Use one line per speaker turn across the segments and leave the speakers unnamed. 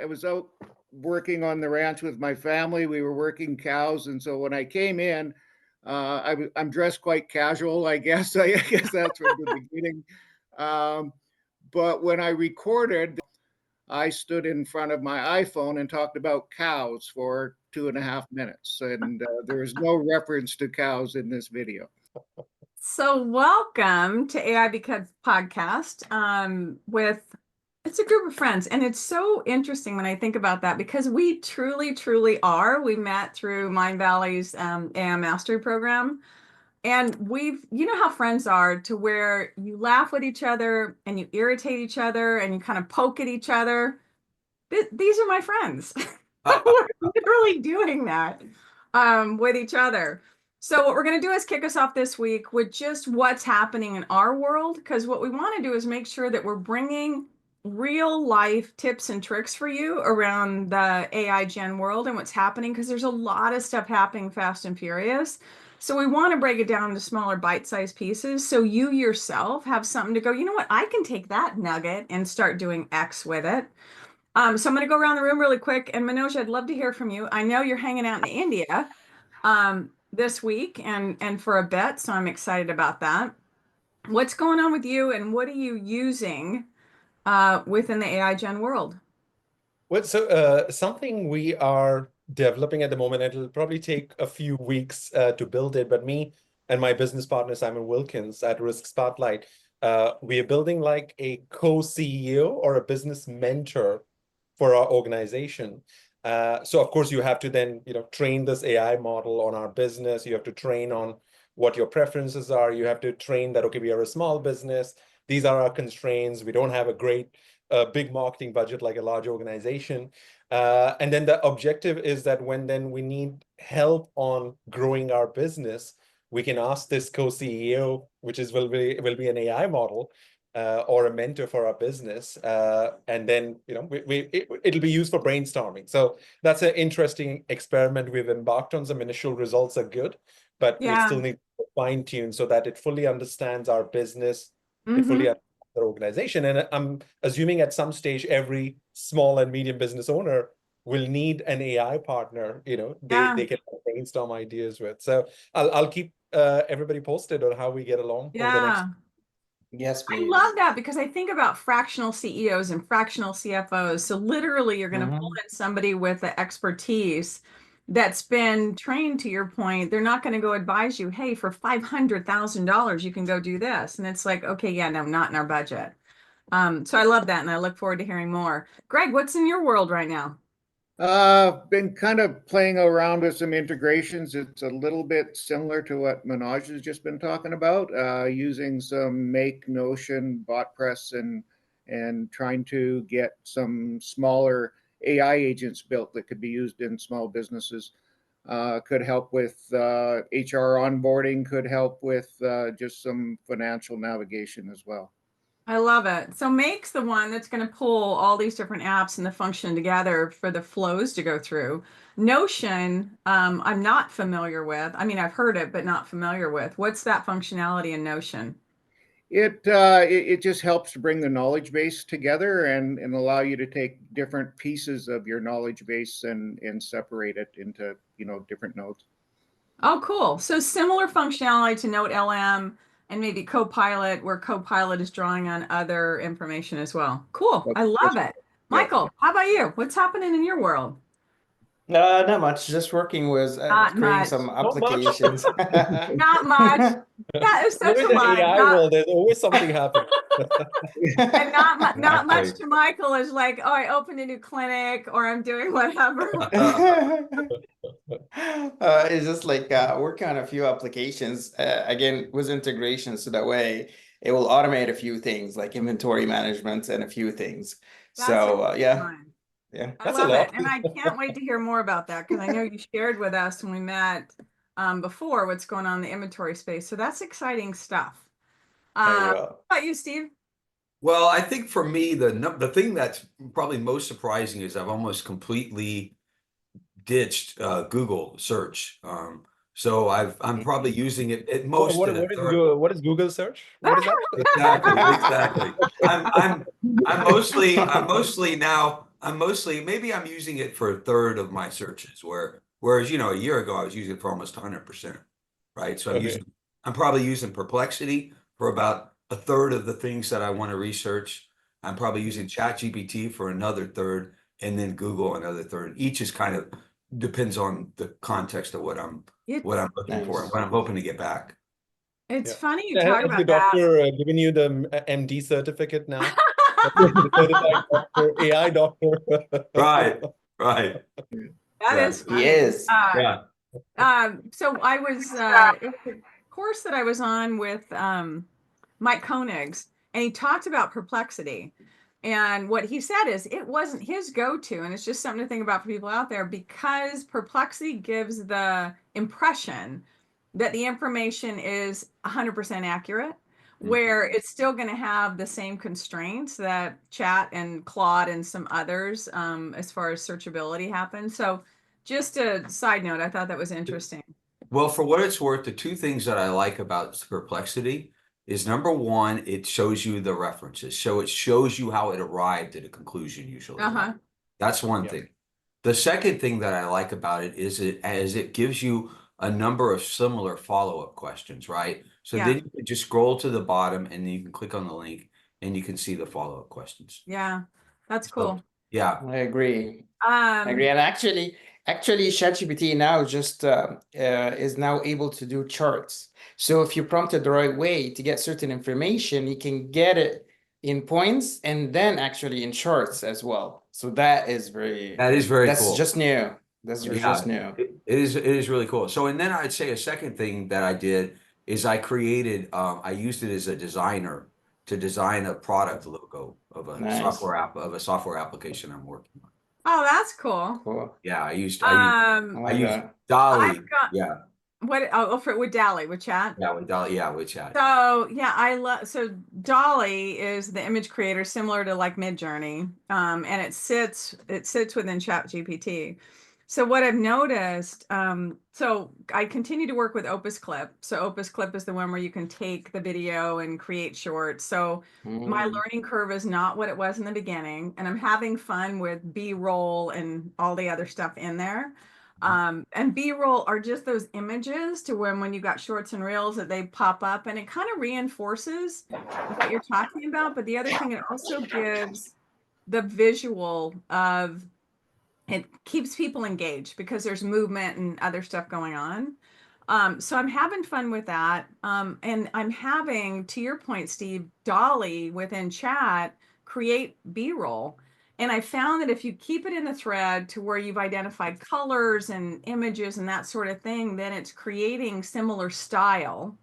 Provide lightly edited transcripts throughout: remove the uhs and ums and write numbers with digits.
I was out working on the ranch with my family. We were working cows, and so when I came in, I'm dressed quite casual, I guess. I guess that's from the beginning. Um, but when I recorded, I stood in front of my iPhone and talked about cows for 2.5 minutes, and there is no reference to cows in this video.
So welcome to AIBecause podcast with it's a group of friends, and it's so interesting when I think about that because we truly are. We met through Mind Valley's AI Mastery Program, and you know how friends are to where you laugh with each other and you irritate each other and you kind of poke at each other. These are my friends. We're literally doing that with each other. So what we're going to do is kick us off this week with just what's happening in our world, because what we want to do is make sure that we're bringing real life tips and tricks for you around the AI gen world and what's happening, because there's a lot of stuff happening fast and furious. So we want to break it down into smaller bite-sized pieces so you yourself have something to go, you know what, I can take that nugget and start doing X with it. So I'm going to go around the room really quick. And Manoj, I'd love to hear from you. I know you're hanging out in India this week and for a bit, so I'm excited about that. What's going on with you, and what are you using within the AI Gen world?
Something we are developing at the moment, it'll probably take a few weeks to build it, but me and my business partner, Simon Wilkins at Risk Spotlight, we are building like a co-CEO or a business mentor for our organization. So of course you have to then, train this AI model on our business. You have to train on what your preferences are. You have to train that, okay, we are a small business. These are our constraints. We don't have a great big marketing budget like a large organization. And then the objective is that when then we need help on growing our business, we can ask this co-CEO, which will be an AI model, or a mentor for our business, and then it'll be used for brainstorming. So that's an interesting experiment we've embarked on. Some initial results are good, but we still need to fine tune so that it fully understands our business, it fully understands our organization. And I'm assuming at some stage every small and medium business owner will need an AI partner. They can brainstorm ideas with. So I'll keep everybody posted on how we get along over the next.
Yes, please.
I love that because I think about fractional CEOs and fractional CFOs. So literally you're going to pull in somebody with the expertise that's been trained, to your point. They're not going to go advise you, hey, for $500,000, you can go do this. And it's like, okay, yeah, no, not in our budget. So I love that. And I look forward to hearing more. Greg, what's in your world right now?
Been kind of playing around with some integrations. It's a little bit similar to what Manoj has just been talking about, using some Make, Notion, BotPress, and trying to get some smaller AI agents built that could be used in small businesses. Could help with HR onboarding, could help with just some financial navigation as well.
I love it. So Make's the one that's going to pull all these different apps and the function together for the flows to go through. Notion, I'm not familiar with. I mean, I've heard it, but not familiar with. What's that functionality in Notion?
It just helps to bring the knowledge base together and allow you to take different pieces of your knowledge base and separate it into different nodes.
Oh, cool. So similar functionality to Note LM and maybe Copilot, where Copilot is drawing on other information as well. Cool. I love it. Michael, how about you? What's happening in your world?
Not much. Just working with creating some applications.
Not much. Yeah, it's such a lot.
AI world, there's always something happening.
And not much to Michael is like, oh, I opened a new clinic or I'm doing whatever.
It's just like working on a few applications, again, with integrations, so that way it will automate a few things like inventory management and a few things.
Yeah, I love it. And I can't wait to hear more about that because I know you shared with us when we met before what's going on in the inventory space. So that's exciting stuff. How about you, Steve?
Well, I think for me, the thing that's probably most surprising is I've almost completely ditched Google search. So I'm probably using it at most.
What is Google search? What is that?
Exactly. I'm mostly now I'm mostly, maybe I'm using it for a third of my searches, whereas, a year ago, I was using it for almost 100%, right? So
Okay.
I'm probably using Perplexity for about a third of the things that I want to research. I'm probably using ChatGPT for another third, and then Google another third. Each is kind of depends on the context of what I'm
It's
looking for and
Nice.
what I'm hoping to get back.
it's
Yeah.
funny you talk
Has your
about that.
doctor given you the MD certificate now? Certified doctor, AI doctor.
Right, right.
That
Yeah,
is
He
funny.
is.
yeah.
So I was it was a course that I was on with Mike Koenigs, and he talked about perplexity. And what he said is it wasn't his go-to, and it's just something to think about for people out there, because perplexity gives the impression that the information is 100% accurate, where it's still going to have the same constraints that Chat and Claude and some others, as far as searchability happen. So just a side note, I thought that was interesting.
Well, for what it's worth, the two things that I like about Perplexity is number one, it shows you the references. So it shows you how it arrived at a conclusion usually.
Uh-huh.
Right? That's one
Yeah.
thing. The second thing that I like about it is it gives you a number of similar follow-up questions, right? So
Yeah.
then you can just scroll to the bottom and then you can click on the link and you can see the follow-up questions.
Yeah, that's
So,
cool.
yeah.
I agree. I agree. And actually, ChatGPT now just is now able to do charts. So if you prompt it the right way to get certain information, you can get it in points and then actually in charts as well. So that is very that's
cool.
just new. That's just new.
It is really cool. So, and then I'd say a second thing that I did is I created, I used it as a designer to design a product logo of a
Nice.
software application I'm working on.
Oh, that's cool.
Cool.
Yeah, I used
I
Um,
like that.
Dolly.
I've got
Yeah,
with Dally, with Chat.
yeah, with Dolly. Yeah, with Chat.
So yeah, I love, so Dolly is the image creator similar to like Midjourney. And it sits within Chat GPT. So what I've noticed, so I continue to work with Opus Clip. So Opus Clip is the one where you can take the video and create shorts. So my learning curve is not what it was in the beginning, and I'm having fun with B-roll and all the other stuff in there. And B-roll are just those images to when you got shorts and reels that they pop up, and it kind of reinforces what you're talking about. But the other thing, it also gives the visual of, it keeps people engaged because there's movement and other stuff going on. So I'm having fun with that. And I'm having, to your point, Steve, Dolly within Chat create B-roll. And I found that if you keep it in the thread to where you've identified colors and images and that sort of thing, then it's creating similar style,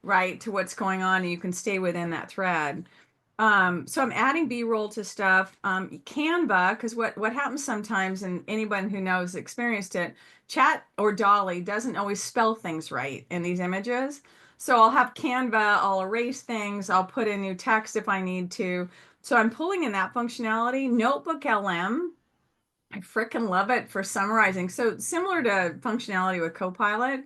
right, to what's going on, and you can stay within that thread. So I'm adding B-roll to stuff. Canva, because what happens sometimes, and anyone who knows experienced it, Chat or Dolly doesn't always spell things right in these images. So I'll have Canva, I'll erase things, I'll put in new text if I need to. So I'm pulling in that functionality. Notebook LM, I freaking love it for summarizing. So similar to functionality with Copilot,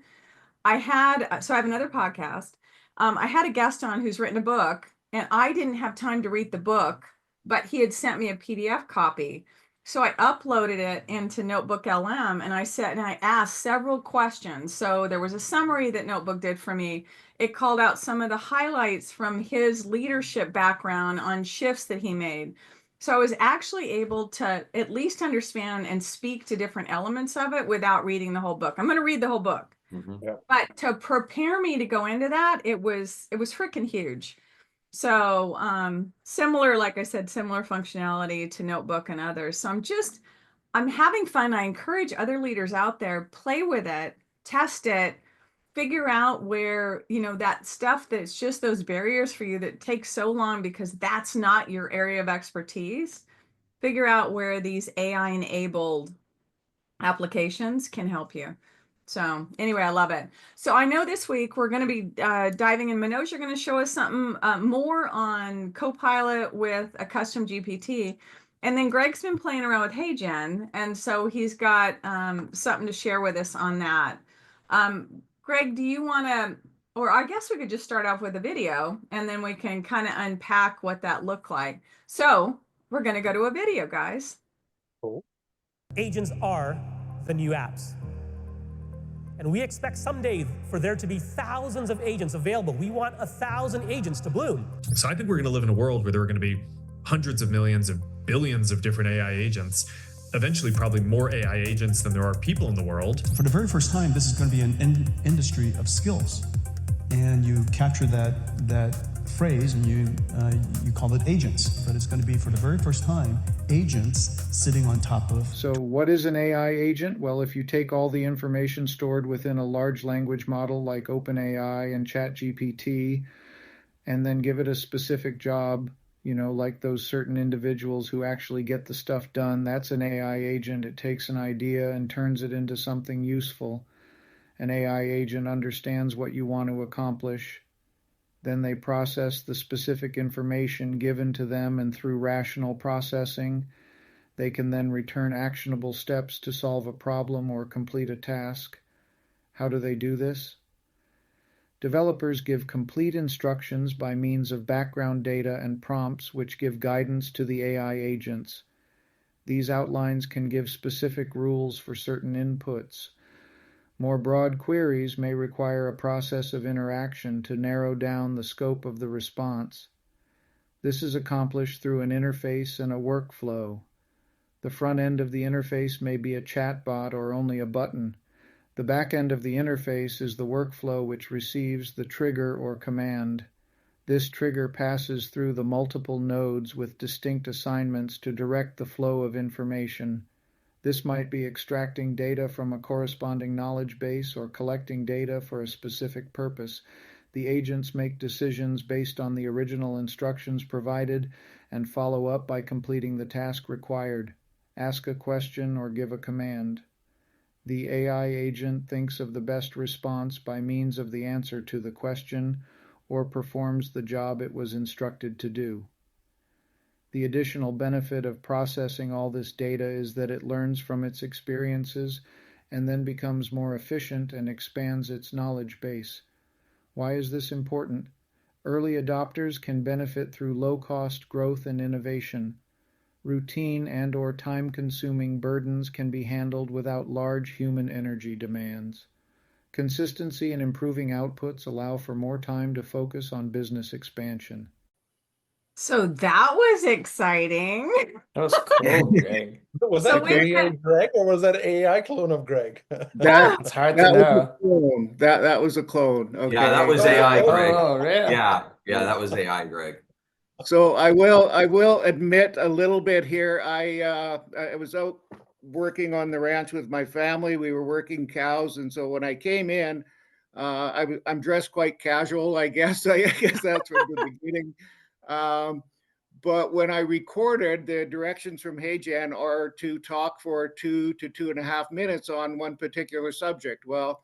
I have another podcast. I had a guest on who's written a book, and I didn't have time to read the book, but he had sent me a PDF copy. So I uploaded it into Notebook LM, and I asked several questions. So there was a summary that Notebook did for me. It called out some of the highlights from his leadership background on shifts that he made. So I was actually able to at least understand and speak to different elements of it without reading the whole book. I'm going to read the whole book. But to prepare me to go into that, it was freaking huge. So similar, like I said, similar functionality to Notebook and others. So I'm having fun. I encourage other leaders out there, play with it, test it, figure out where, that stuff that's just those barriers for you that takes so long because that's not your area of expertise. Figure out where these AI enabled applications can help you. So anyway, I love it. So I know this week we're going to be diving in. Manoj, you're going to show us something more on Copilot with a custom GPT. And then Greg's been playing around with HeyGen. And so he's got something to share with us on that. Greg, do you want to, or I guess we could just start off with a video and then we can kind of unpack what that looked like. So we're going to go to a video, guys.
Cool.
Agents are the new apps. And we expect someday for there to be thousands of agents available. We want 1,000 agents to bloom.
So I think we're going to live in a world where there are going to be hundreds of millions of billions of different AI agents, eventually probably more AI agents than there are people in the world.
For the very first time, this is going to be an industry of skills. And you capture that phrase and you call it agents, but it's going to be for the very first time agents sitting on top of.
So what is an AI agent? Well, if you take all the information stored within a large language model like OpenAI and ChatGPT and then give it a specific job, like those certain individuals who actually get the stuff done, that's an AI agent. It takes an idea and turns it into something useful. An AI agent understands what you want to accomplish. Then they process the specific information given to them, and through rational processing, they can then return actionable steps to solve a problem or complete a task. How do they do this? Developers give complete instructions by means of background data and prompts which give guidance to the AI agents. These outlines can give specific rules for certain inputs. More broad queries may require a process of interaction to narrow down the scope of the response. This is accomplished through an interface and a workflow. The front end of the interface may be a chatbot or only a button. The back end of the interface is the workflow which receives the trigger or command. This trigger passes through the multiple nodes with distinct assignments to direct the flow of information. This might be extracting data from a corresponding knowledge base or collecting data for a specific purpose. The agents make decisions based on the original instructions provided and follow up by completing the task required. Ask a question or give a command. The AI agent thinks of the best response by means of the answer to the question or performs the job it was instructed to do. The additional benefit of processing all this data is that it learns from its experiences and then becomes more efficient and expands its knowledge base. Why is this important? Early adopters can benefit through low-cost growth and innovation. Routine and/or time-consuming burdens can be handled without large human energy demands. Consistency and improving outputs allow for more time to focus on business expansion.
So that was exciting.
That was cool, Greg.
Was
So
that
wait a
really
minute.
Greg, or was that an AI clone of Greg?
It's hard to
That was a
know.
clone. That was a clone. Okay.
Yeah, that was
Oh,
AI,
oh,
Greg.
Oh, really?
Yeah, that was AI, Greg.
So I will admit a little bit here. I was out working on the ranch with my family. We were working cows, and so when I came in, I'm dressed quite casual, I guess. I guess that's from the beginning. But when I recorded, the directions from HeyGen are to talk for 2 to 2.5 minutes on one particular subject. Well,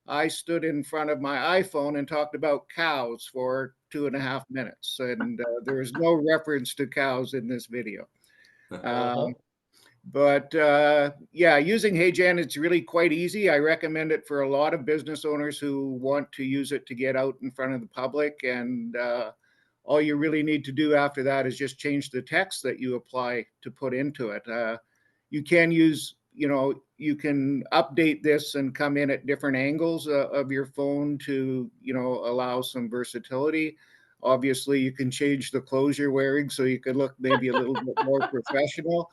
I stood in front of my iPhone and talked about cows for 2.5 minutes, and there is no reference to cows in this video. But yeah, using HeyGen, it's really quite easy. I recommend it for a lot of business owners who want to use it to get out in front of the public. And all you really need to do after that is just change the text that you apply to put into it. You can use, you can update this and come in at different angles of your phone to, allow some versatility. Obviously, you can change the clothes you're wearing so you could look maybe a little bit more professional.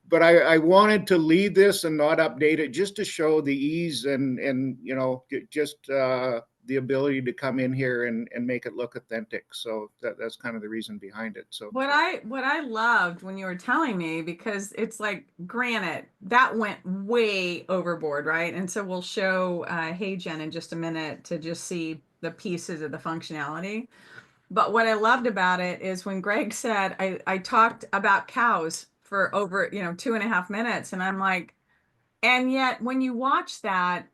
But I wanted to lead this and not update it just to show the ease and just the ability to come in here and make it look authentic. So that's kind of the reason behind it. So
What I loved when you were telling me, because it's like, granted, that went way overboard, right? And so we'll show HeyGen in just a minute to just see the pieces of the functionality. But what I loved about it is when Greg said, I talked about cows for over, 2.5 minutes. And I'm like, and yet when you watch that,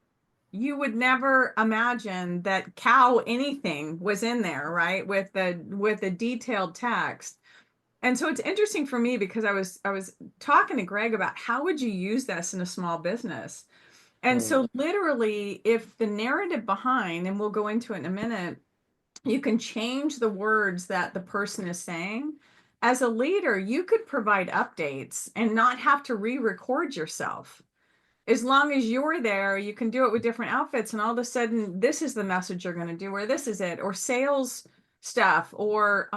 you would never imagine that cow anything was in there, right? With the detailed text. And so it's interesting for me because I was talking to Greg about how would you use this in a small business? And so literally, if the narrative behind, and we'll go into it in a minute, you can change the words that the person is saying as a leader, you could provide updates and not have to re-record yourself. As long as you're there, you can do it with different outfits, and all of a sudden, this is the message you're going to do, or this is it, or sales stuff, or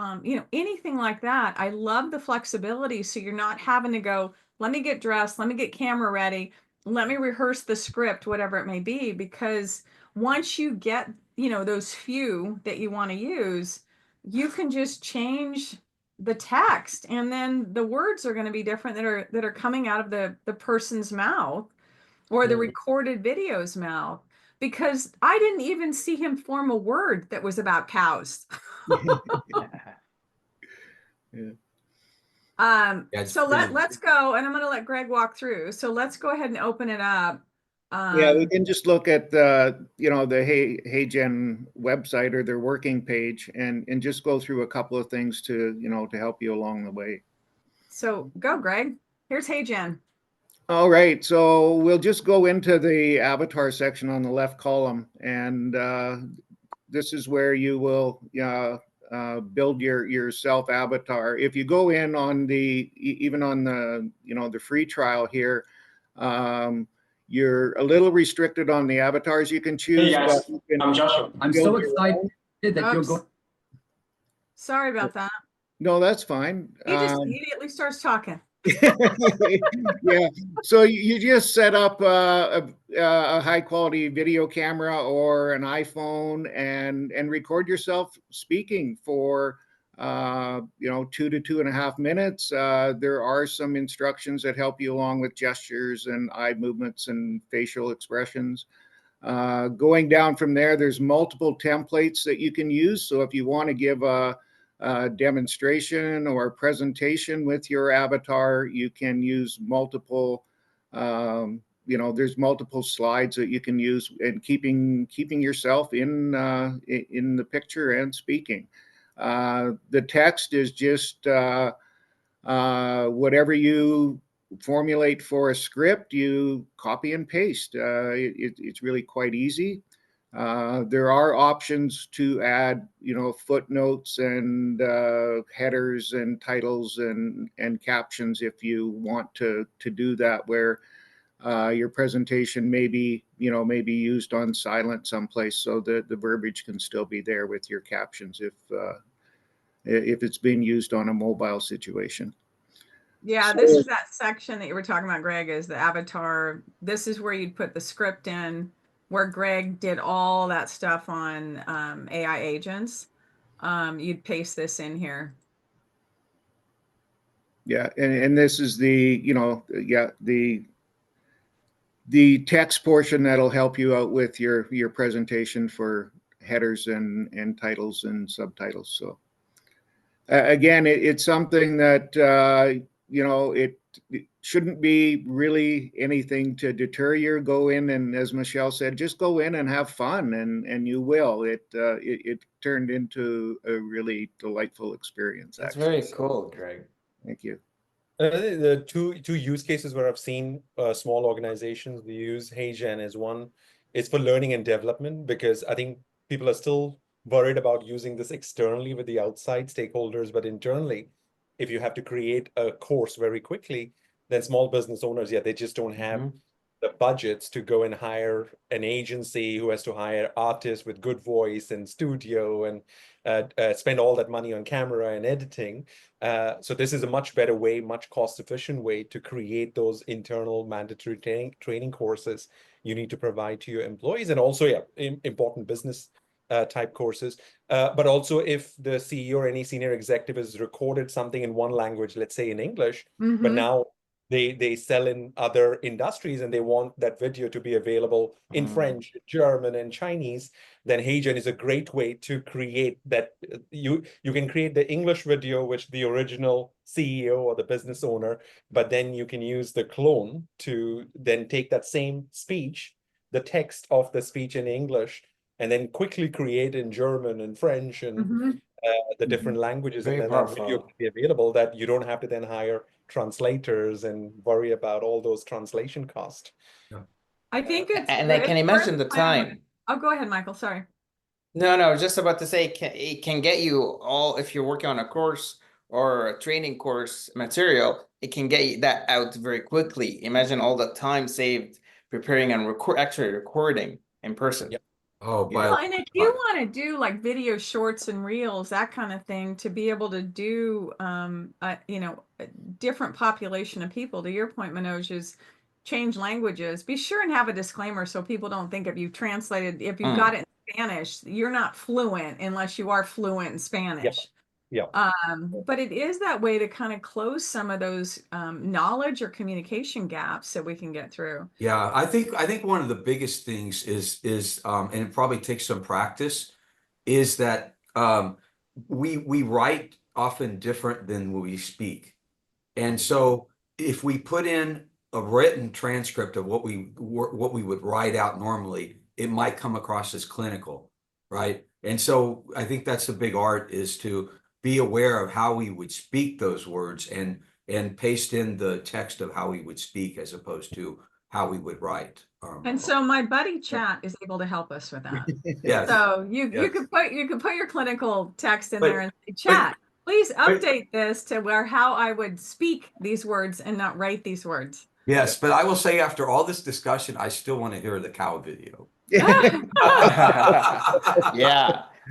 anything like that. I love the flexibility, so you're not having to go, let me get dressed, let me get camera ready, let me rehearse the script, whatever it may be, because once you get, those few that you want to use, you can just change the text, and then the words are going to be different that are coming out of the person's mouth or the recorded video's mouth, because I didn't even see him form a word that was about cows.
Yeah.
So let's go, and I'm going to let Greg walk through. So let's go ahead and open it up.
Yeah, we can just look at the HeyGen website or their working page and just go through a couple of things to help you along the way.
So go, Greg. Here's HeyGen.
All right, so we'll just go into the avatar section on the left column, and this is where you will build your self avatar. If you go in on even on the free trial here, you're a little restricted on the avatars you can choose.
Hey guys, I'm Joshua. I'm so excited that you're going.
Sorry about that.
No, that's fine.
He just immediately starts talking.
Yeah, so you just set up a high quality video camera or an iPhone and record yourself speaking for 2 to 2.5 minutes. There are some instructions that help you along with gestures and eye movements and facial expressions. Going down from there, there's multiple templates that you can use. So if you want to give a demonstration or a presentation with your avatar, you can use multiple there's multiple slides that you can use, and keeping yourself in the picture and speaking. The text is just whatever you formulate for a script, you copy and paste. It's really quite easy. There are options to add, footnotes and headers and titles and captions if you want to do that, where your presentation may be used on silent someplace, so that the verbiage can still be there with your captions if it's being used on a mobile situation.
Yeah, this is that section that you were talking about, Greg, is the avatar. This is where you'd put the script in, where Greg did all that stuff on AI agents. You'd paste this in here.
Yeah, and this is the text portion that'll help you out with your presentation for headers and titles and subtitles. So again, it's something that it shouldn't be really anything to deter you. Go in, and as Michelle said, just go in and have fun, and you will. It turned into a really delightful experience.
That's very cool, Greg.
Thank you.
The two use cases where I've seen small organizations use HeyGen is one. It's for learning and development, because I think people are still worried about using this externally with the outside stakeholders, but internally, if you have to create a course very quickly, then small business owners, they just don't have the budgets to go and hire an agency who has to hire artists with good voice and studio and spend all that money on camera and editing. So this is a much better way, much cost-efficient way to create those internal mandatory training courses you need to provide to your employees, and also important business type courses. But also, if the CEO or any senior executive has recorded something in one language, let's say in English, but now they sell in other industries and they want that video to be available in French, German, and Chinese, then HeyGen is a great way to create that. You can create the English video, which the original CEO or the business owner, but then you can use the clone to then take that same speech, the text of the speech in English, and then quickly create in German and French and the different languages, and then that video can be available, that you don't have to then hire translators and worry about all those translation costs.
I think it's,
and I can imagine the time.
Oh, go ahead, Michael. Sorry.
No, just about to say, it can get you all, if you're working on a course or a training course material, it can get that out very quickly. Imagine all the time saved preparing and actually recording in person.
Yep.
Oh,
Well, and if you want to do like video shorts and reels, that kind of thing, to be able to do, you know, a different population of people, to your point, Manoj, is change languages. Be sure and have a disclaimer so people don't think if you translated, if you've got it in Spanish, you're not fluent unless you are fluent in Spanish.
Yeah.
But it is that way to kind of close some of those knowledge or communication gaps that we can get through.
Yeah, I think one of the biggest things is and it probably takes some practice, is that we write often different than we speak. And so if we put in a written transcript of what we would write out normally, it might come across as clinical, right? And so I think that's the big art, is to be aware of how we would speak those words and paste in the text of how we would speak as opposed to how we would write.
And so my buddy Chat is able to help us with that.
Yes.
So you could put your clinical text in there and say, Chat, please update this to how I would speak these words and not write these words.
Yes, but I will say, after all this discussion, I still want to hear the cow video.
Yeah.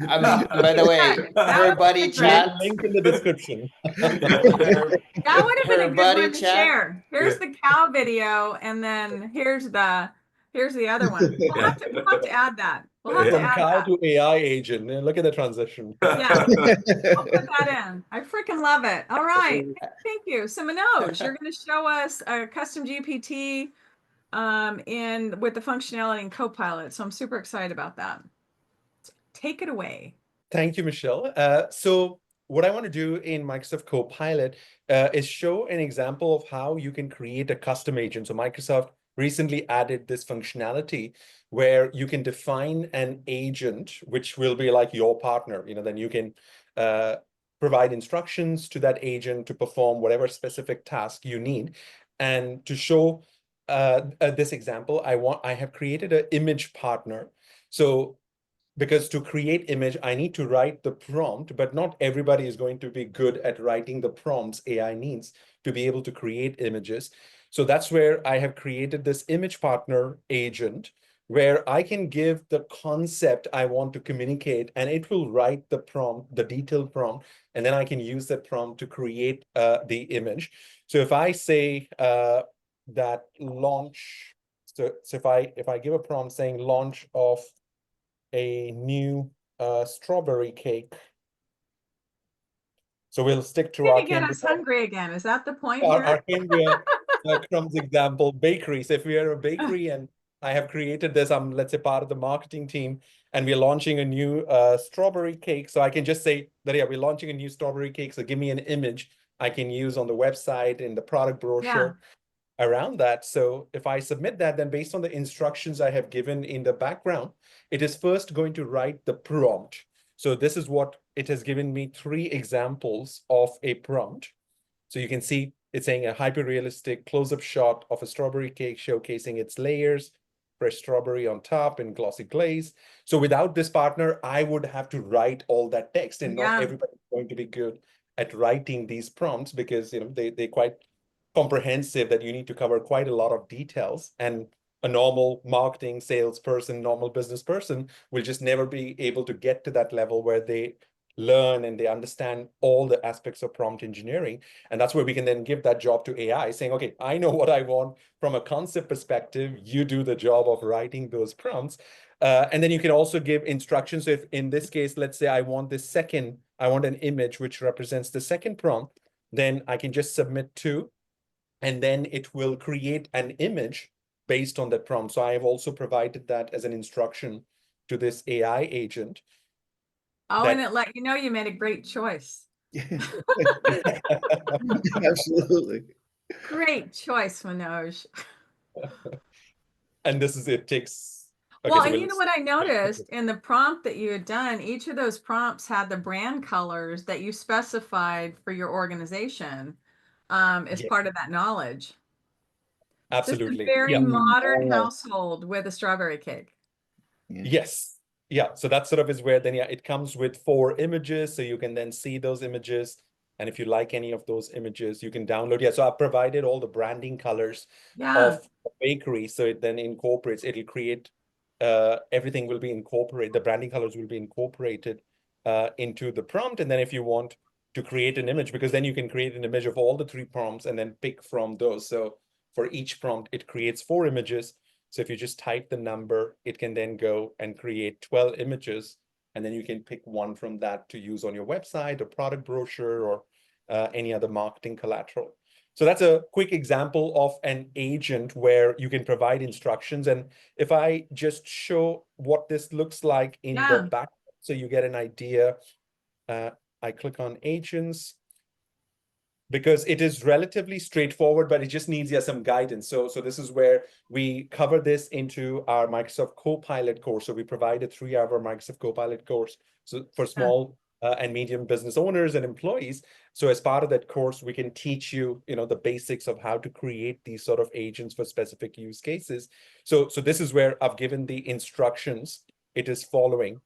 By the way, her buddy Chat.
Link in the description.
That would have been a good one to
Chat.
share. Here's the cow video, and then here's the other one. We'll have to add that. We'll have to
From
add
cow
that.
to AI agent. Look at the transition.
Yeah, I'll put that in. I freaking love it. All right, thank you. So Manoj, you're going to show us a custom GPT with the functionality in Copilot. So I'm super excited about that. Take it away.
Thank you, Michelle. So what I want to do in Microsoft Copilot is show an example of how you can create a custom agent. So Microsoft recently added this functionality where you can define an agent, which will be like your partner. Then you can provide instructions to that agent to perform whatever specific task you need. And to show this example, I have created an image partner. So because to create image, I need to write the prompt, but not everybody is going to be good at writing the prompts AI needs to be able to create images. So that's where I have created this image partner agent, where I can give the concept I want to communicate, and it will write the prompt, the detailed prompt, and then I can use that prompt to create the image. So if I say that launch, so if I give a prompt saying launch of a new strawberry cake. So we'll stick to our
get us hungry again. Is that the point?
Our Cambria Crumbs example, bakery. So if we are a bakery and I have created this, I'm, let's say, part of the marketing team, and we're launching a new strawberry cake. So I can just say that, yeah, we're launching a new strawberry cake. So give me an image I can use on the website, in the product brochure. Around that. So if I submit that, then based on the instructions I have given in the background, it is first going to write the prompt. So this is what it has given me, 3 examples of a prompt. So you can see it's saying a hyper-realistic close-up shot of a strawberry cake showcasing its layers, fresh strawberry on top and glossy glaze. So without this partner, I would have to write all that text, and not everybody is going to be good at writing these prompts, because they're quite comprehensive, that you need to cover quite a lot of details, and a normal marketing salesperson, normal business person will just never be able to get to that level where they learn and they understand all the aspects of prompt engineering. And that's where we can then give that job to AI, saying, okay, I know what I want from a concept perspective, you do the job of writing those prompts. And then you can also give instructions. So if in this case, let's say I want an image which represents the second prompt, then I can just submit 2, and then it will create an image based on that prompt. So I have also provided that as an instruction to this AI agent.
Oh, and it let you know you made a great choice.
Absolutely.
Great choice, Manoj.
And this is, it takes. Okay,
well,
so
and you know what I noticed in the prompt that you had done, each of those prompts had the brand colors that you specified for your organization as part of that knowledge.
Absolutely.
Just a very modern household with a strawberry cake.
Yes. Yeah. So that sort of is where then, it comes with 4 images. So you can then see those images And if you like any of those images, you can download. Yeah, so I've provided all the branding colors
Yeah.
of a bakery. So it then incorporates, it'll create, everything will be incorporated. The branding colors will be incorporated into the prompt. And then if you want to create an image, because then you can create an image of all the 3 prompts and then pick from those. So for each prompt, it creates 4 images. So if you just type the number, it can then go and create 12 images. And then you can pick one from that to use on your website or product brochure or any other marketing collateral. So that's a quick example of an agent where you can provide instructions. And if I just show what this looks like in the back, so you get an idea, I click on agents, because it is relatively straightforward, but it just needs some guidance. So this is where we cover this into our Microsoft Copilot course. So we provide a 3-hour Microsoft Copilot course for small and medium business owners and employees. So as part of that course, we can teach you, the basics of how to create these sort of agents for specific use cases. So this is where I've given the instructions. It is following.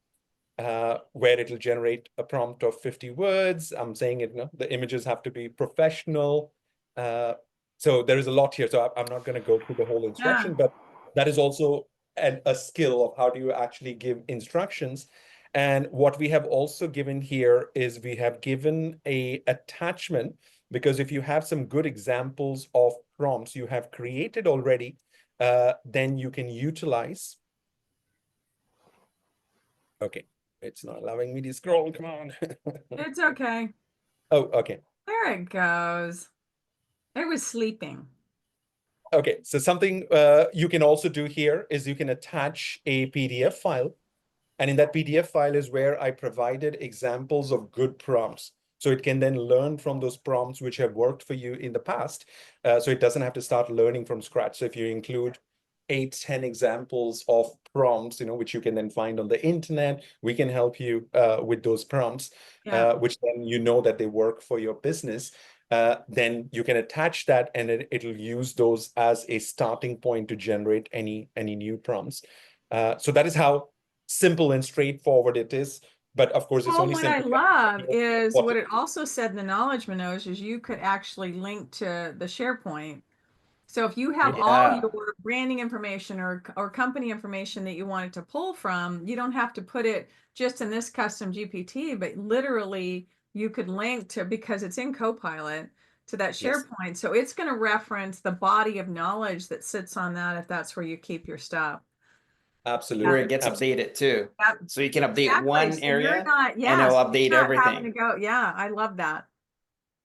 Where it'll generate a prompt of 50 words. I'm saying the images have to be professional. So there is a lot here. So I'm not going to go through the whole instruction, but that is also a skill of how do you actually give instructions. And what we have also given here is we have given a attachment, because if you have some good examples of prompts you have created already, then you can utilize. Okay. It's not allowing me to scroll. Come on.
It's okay.
Oh, okay.
There it goes. It was sleeping.
Okay, so something you can also do here is you can attach a PDF file. And in that PDF file is where I provided examples of good prompts. So it can then learn from those prompts which have worked for you in the past. So it doesn't have to start learning from scratch. So if you include 8-10 examples of prompts, which you can then find on the internet, we can help you with those prompts, which then that they work for your business. Then you can attach that, and it'll use those as a starting point to generate any new prompts. So that is how simple and straightforward it is. But of course, it's only simple.
What I love is what it also said in the knowledge Manoj is you could actually link to the SharePoint. So if you have all your branding information or company information that you wanted to pull from, you don't have to put it just in this custom GPT, but literally you could link to, because it's in Copilot, to that SharePoint. Yes. So it's going to reference the body of knowledge that sits on that if that's where you keep your stuff.
Absolutely.
Where it gets updated too. Yep. So you can update one area and it'll update everything.
Yeah, I love that.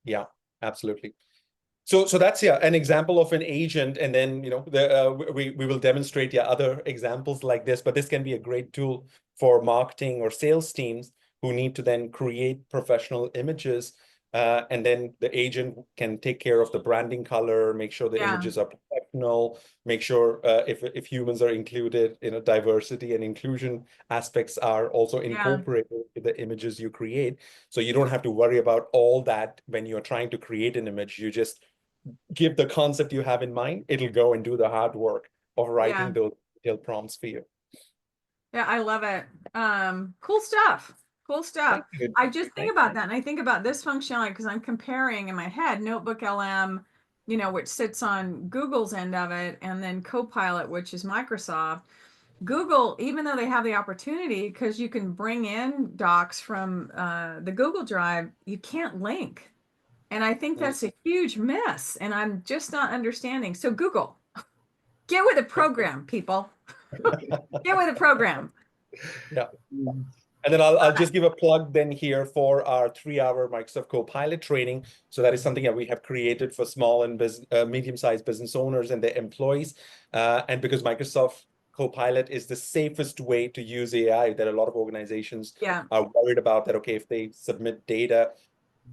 Yeah, absolutely. So that's an example of an agent, and then we will demonstrate other examples like this. But this can be a great tool for marketing or sales teams who need to then create professional images, and then the agent can take care of the branding color, make sure the images are professional, make sure if humans are included, diversity and inclusion aspects are also incorporated in the images you create. So you don't have to worry about all that when you're trying to create an image. You just give the concept you have in mind, it'll go and do the hard work of writing those detailed prompts for you.
Yeah, I love it. Cool stuff. Cool stuff. I just think about that, and I think about this functionality because I'm comparing in my head Notebook LM, which sits on Google's end of it, and then Copilot, which is Microsoft. Google, even though they have the opportunity, because you can bring in docs from the Google Drive, you can't link. And I think that's a huge miss, and I'm just not understanding. So Google, get with the program, people. Get with the program.
Yeah. And then I'll just give a plug then here for our 3-hour Microsoft Copilot training. So that is something that we have created for small and medium-sized business owners and their employees. And because Microsoft Copilot is the safest way to use AI, that a lot of organizations are worried about that, okay, if they submit data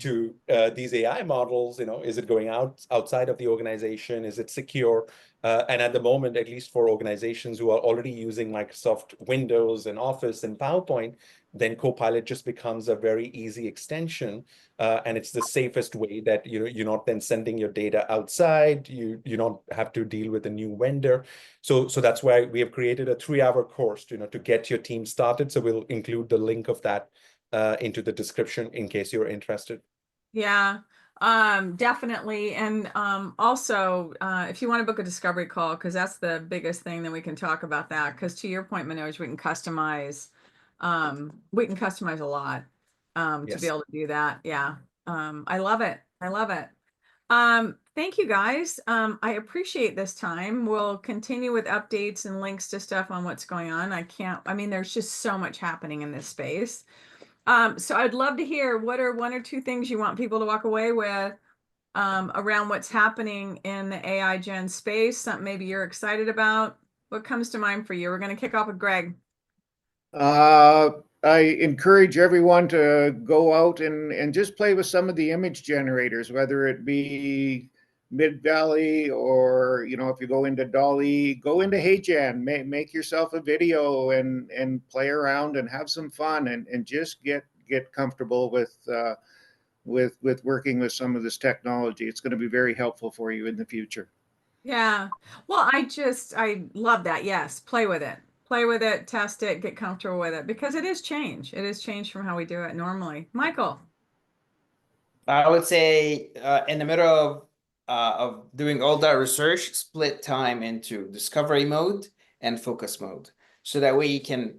to these AI models, is it going outside of the organization? Is it secure? And at the moment, at least for organizations who are already using Microsoft Windows and Office and PowerPoint, then Copilot just becomes a very easy extension. And it's the safest way that you're not then sending your data outside. You don't have to deal with a new vendor. So that's why we have created a 3-hour course, to get your team started. So we'll include the link of that into the description in case you're interested.
Yeah, definitely. And also, if you want to book a discovery call, because that's the biggest thing, then we can talk about that. Because to your point, Manoj, we can customize a lot to be able to do that. Yeah. I love it. I love it. Thank you guys. I appreciate this time. We'll continue with updates and links to stuff on what's going on. I mean, there's just so much happening in this space. So I'd love to hear what are one or two things you want people to walk away with around what's happening in the AI Gen space, something maybe you're excited about. What comes to mind for you? We're going to kick off with Greg.
I encourage everyone to go out and just play with some of the image generators, whether it be Mid-Valley or, you know, if you go into Dolly, go into HeyGen, make yourself a video and play around and have some fun and just get comfortable with working with some of this technology. It's going to be very helpful for you in the future.
Yeah. Well, I love that. Yes. Play with it. Play with it, test it, get comfortable with it, because it is change. It is change from how we do it normally. Michael.
I would say in the middle of doing all that research, split time into discovery mode and focus mode. So that way you can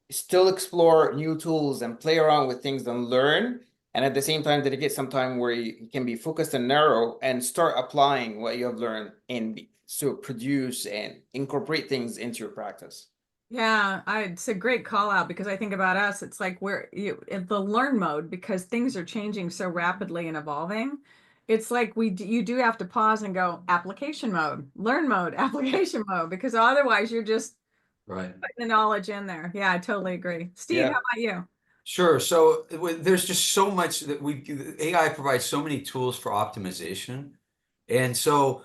still explore new tools and play around with things and learn. And at the same time, dedicate some time where you can be focused and narrow and start applying what you have learned and so produce and incorporate things into your practice.
Yeah, it's a great call out, because I think about us, it's like we're in the learn mode, because things are changing so rapidly and evolving. It's like you do have to pause and go application mode, learn mode, application mode, because otherwise you're just
Right.
putting the knowledge in there. Yeah, I totally agree. Steve, how about you?
Sure. So there's just so much that AI provides so many tools for optimization. And so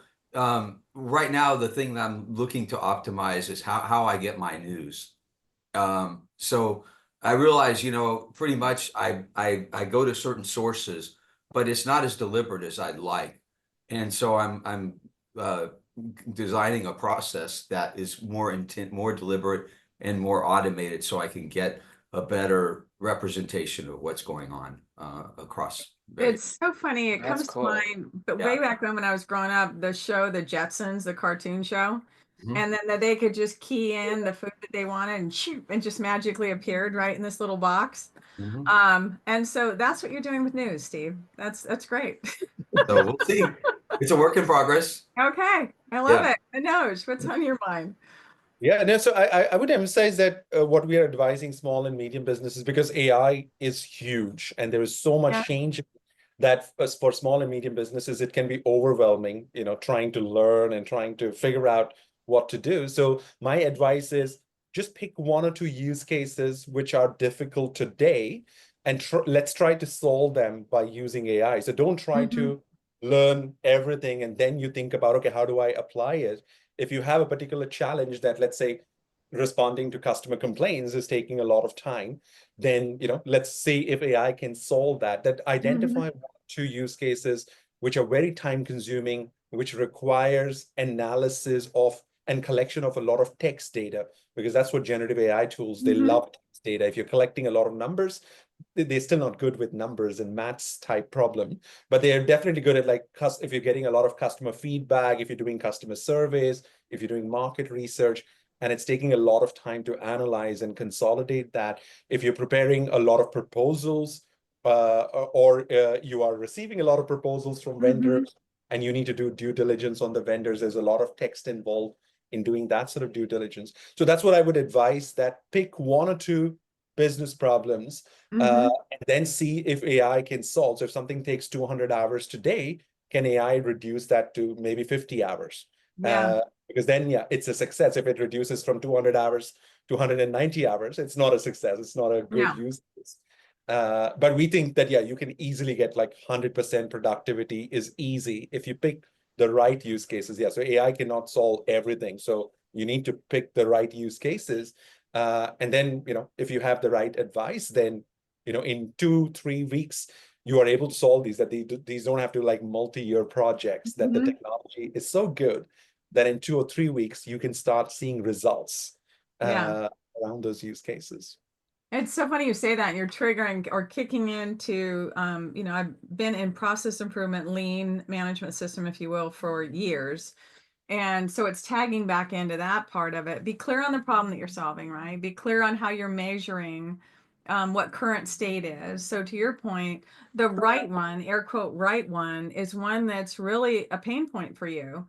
right now, the thing that I'm looking to optimize is how I get my news. So I realize, you know, pretty much I go to certain sources, but it's not as deliberate as I'd like. And so I'm designing a process that is more deliberate and more automated, so I can get a better representation of what's going on across.
It's so funny. It
That's
comes
cool.
to mind, but way back when I was growing up, the show, The Jetsons, the cartoon show, and then that they could just key in the food that they wanted and shoot, and just magically appeared right in this little box. And so that's what you're doing with news, Steve. That's great.
So we'll see. It's a work in progress.
Okay, I love it. Manoj, what's on your mind?
Yeah, no, so I would emphasize that what we are advising small and medium businesses, because AI is huge and there is so much change that for small and medium businesses, it can be overwhelming, you know, trying to learn and trying to figure out what to do. So my advice is just pick one or two use cases which are difficult today, and let's try to solve them by using AI. So don't try to learn everything and then you think about, okay, how do I apply it? If you have a particular challenge that, let's say, responding to customer complaints is taking a lot of time, then, you know, let's see if AI can solve that. Identify one or two use cases which are very time consuming, which requires analysis of and collection of a lot of text data, because that's what generative AI tools, they love text data. If you're collecting a lot of numbers, they're still not good with numbers and maths type problem, but they're definitely good at, like, if you're getting a lot of customer feedback, if you're doing customer surveys, if you're doing market research, and it's taking a lot of time to analyze and consolidate that. If you're preparing a lot of proposals or you are receiving a lot of proposals from vendors and you need to do due diligence on the vendors, there's a lot of text involved in doing that sort of due diligence. So that's what I would advise, that pick one or two business problems and then see if AI can solve. So if something takes 200 hours today, can AI reduce that to maybe 50 hours? Because then, it's a success. If it reduces from 200 hours to 190 hours, it's not a success. It's not a good use case. But we think that, you can easily get like 100% productivity is easy if you pick the right use cases. So AI cannot solve everything. So you need to pick the right use cases. And then, you know, if you have the right advice, then, you know, in 2-3 weeks, you are able to solve these, that these don't have to like multi-year projects, that the technology is so good that in 2 or 3 weeks, you can start seeing results around those use cases.
It's so funny you say that. You're triggering or kicking into, I've been in process improvement, lean management system, if you will, for years. And so it's tagging back into that part of it. Be clear on the problem that you're solving, right? Be clear on how you're measuring what current state is. So to your point, the right one, air quote, right one, is one that's really a pain point for you.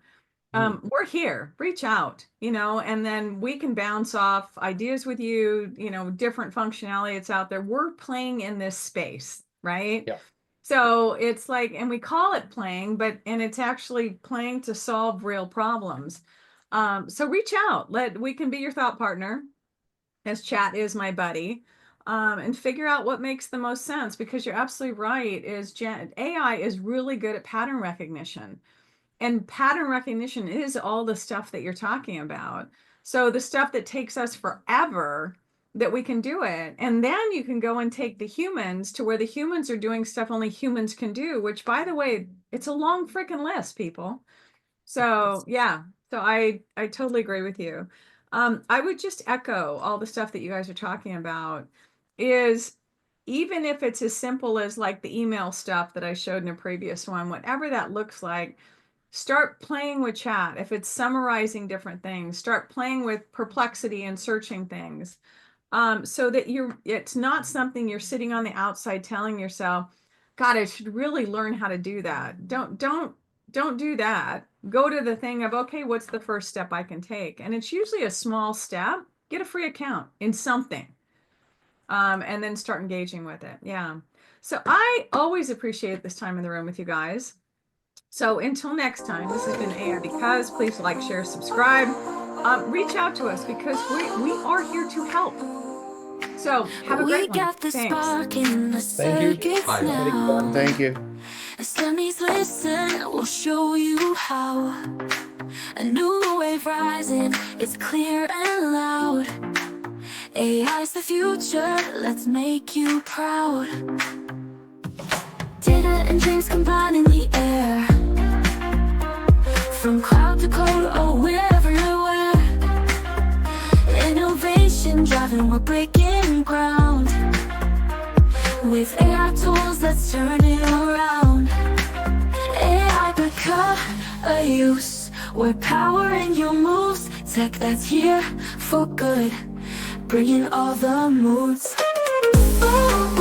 We're here, reach out, and then we can bounce off ideas with you, different functionality that's out there. We're playing in this space, right?
Yeah.
So it's like, and we call it playing, and it's actually playing to solve real problems. So reach out, we can be your thought partner, as chat is my buddy, and figure out what makes the most sense, because you're absolutely right, AI is really good at pattern recognition. And pattern recognition is all the stuff that you're talking about. So the stuff that takes us forever, that we can do it. And then you can go and take the humans to where the humans are doing stuff only humans can do, which, by the way, it's a long freaking list, people. So yeah, so I totally agree with you. I would just echo all the stuff that you guys are talking about, is even if it's as simple as like the email stuff that I showed in a previous one, whatever that looks like, start playing with chat. If it's summarizing different things, start playing with perplexity and searching things, so that it's not something you're sitting on the outside telling yourself, God, I should really learn how to do that. Don't do that. Go to the thing of, okay, what's the first step I can take? And it's usually a small step. Get a free account in something, and then start engaging with it. Yeah. So I always appreciate this time in the room with you guys. So until next time, this has been AIBecause. Please like, share, subscribe. Reach out to us, because we are here to help. So have a great one. Thanks.
Thank you.
Bye.
Thank you.
Enemies listen, we'll show you how. A new wave rising, it's clear and loud. AI's the future, let's make you proud. Data and dreams combine in the air. From cloud to code, oh, we're everywhere. Innovation driving, we're breaking ground. With AI tools, let's turn it around. AIBecause, we're powering your moves. Tech that's here for good, bringing all the moods. Ooh.